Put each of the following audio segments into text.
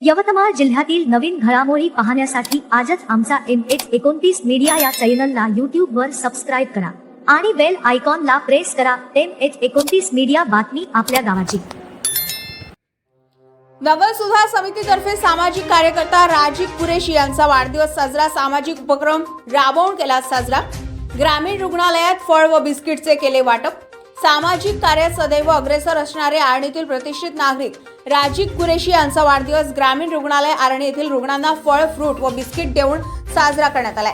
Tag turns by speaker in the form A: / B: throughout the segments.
A: यवतमाळ जिल्ह्यातील नवीन घडामोडी पाहण्यासाठी आजच आमचा MH29 मीडिया या चॅनलला यूट्यूबवर सबस्क्राईब करा आणि बेल आयकॉनला प्रेस करा। MH29 मीडिया, बातमी आपल्या गावाची।
B: नगर सुधार समितीतर्फे सामाजिक कार्यकर्ता राजीव कुरेशी यांचा वाढदिवस साजरा। सामाजिक उपक्रम राबवून केला साजरा। ग्रामीण रुग्णालयात फळ व बिस्किटचे केले वाटप। सामाजिक कार्यात सदैव अग्रेसर असणारे आरणीतील प्रतिष्ठित नागरिक राजीव कुरेशी यांचा वाढदिवस ग्रामीण रुग्णालय आरणी येथील रुग्णांना फळ, फ्रूट व बिस्किट देऊन साजरा करण्यात आलाय।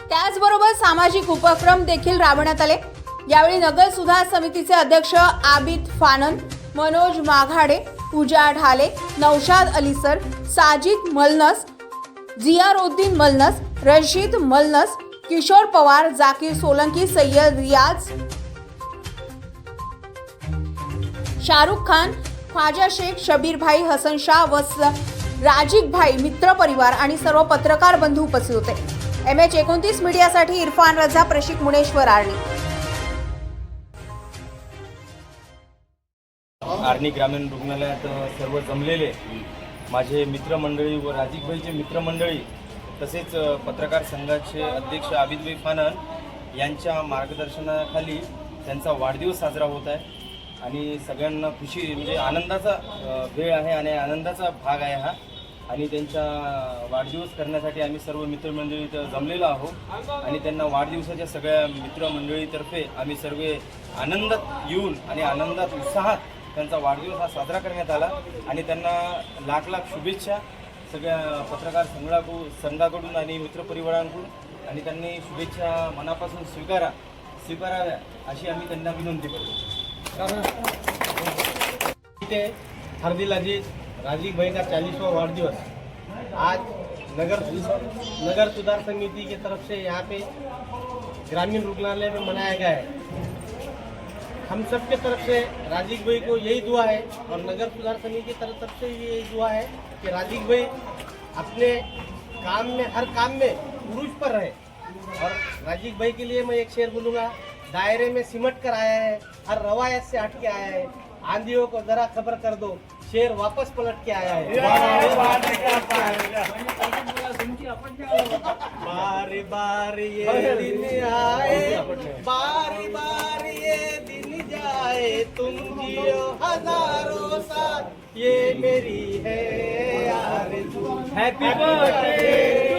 B: त्याचबरोबर सामाजिक उपक्रम देखील राबवण्यात आले। यावेळी नगर सुधार समितीचे अध्यक्ष आबिद फानन, मनोज माघाडे, पूजा ढाले, नौशाद अलीसर, साजिद मलनस, जियारुद्दीन मलनस, रशीद मलनस, किशोर पवार, जाकीर सोलंकी, सय्यद रियाज, शाहरुख खान, ख्वाजा शेख, शबीर भाई, हसन शाह व राजीव भाई मित्र परिवार आणि सर्व पत्रकार बंधू उपस्थित होते। MH29 मीडियासाठी इरफान रजा, प्रशिक मुनेश्वर, आरणी।
C: आरणी ग्रामीण रुग्णालयात सर्व जमलेले माझे मित्रमंडळी व राजीवभाईचे मित्रमंडळी तसेच पत्रकार संघाचे अध्यक्ष आबिदभाई फानन यांच्या मार्गदर्शनाखाली त्यांचा वाढदिवस साजरा होत आहे आणि सगळ्यांना खुशी म्हणजे आनंदाचा वेळ आहे आणि आनंदाचा भाग आहे हा। आणि त्यांचा वाढदिवस करण्यासाठी आम्ही सर्व मित्रमंडळी इथं जमलेलो आहोत आणि त्यांना वाढदिवसाच्या सगळ्या मित्रमंडळीतर्फे आम्ही सर्व आनंदात येऊन आणि आनंदात उत्साहात त्यांचा वाढदिवस हा साजरा करण्यात आला आणि त्यांना लाख लाख शुभेच्छा सगळ्या पत्रकार संघाकडून आणि मित्रपरिवारांकडून। आणि त्यांनी शुभेच्छा मनापासून स्वीकाराव्या अशी आम्ही त्यांना विनंती करतो।
D: हरदिल अजीज राजीव भाई का 40वां वाढदिवस आज नगर सुधार समिति की तरफ से यहाँ पे ग्रामीण रुग्णालय में मनाया गया है। हम सब के तरफ से राजीव भाई को यही दुआ है और नगर सुधार समिति की तरफ से यही दुआ है कि राजीव भाई अपने काम में हर काम में उरूज पर रहे। और राजीव भाई के लिए मैं एक शेर बोलूँगा, दायरे में सिमट कर आया है, हर रवायत से हट के आया है, आंधियों को जरा खबर कर दो, शेर वापस पलट के आया है। बारी बारी ये दिन आए, बारी बारी ये दिन जाए, तुम जियो हजारों साल, ये मेरी है आरज़ू। Happy birthday.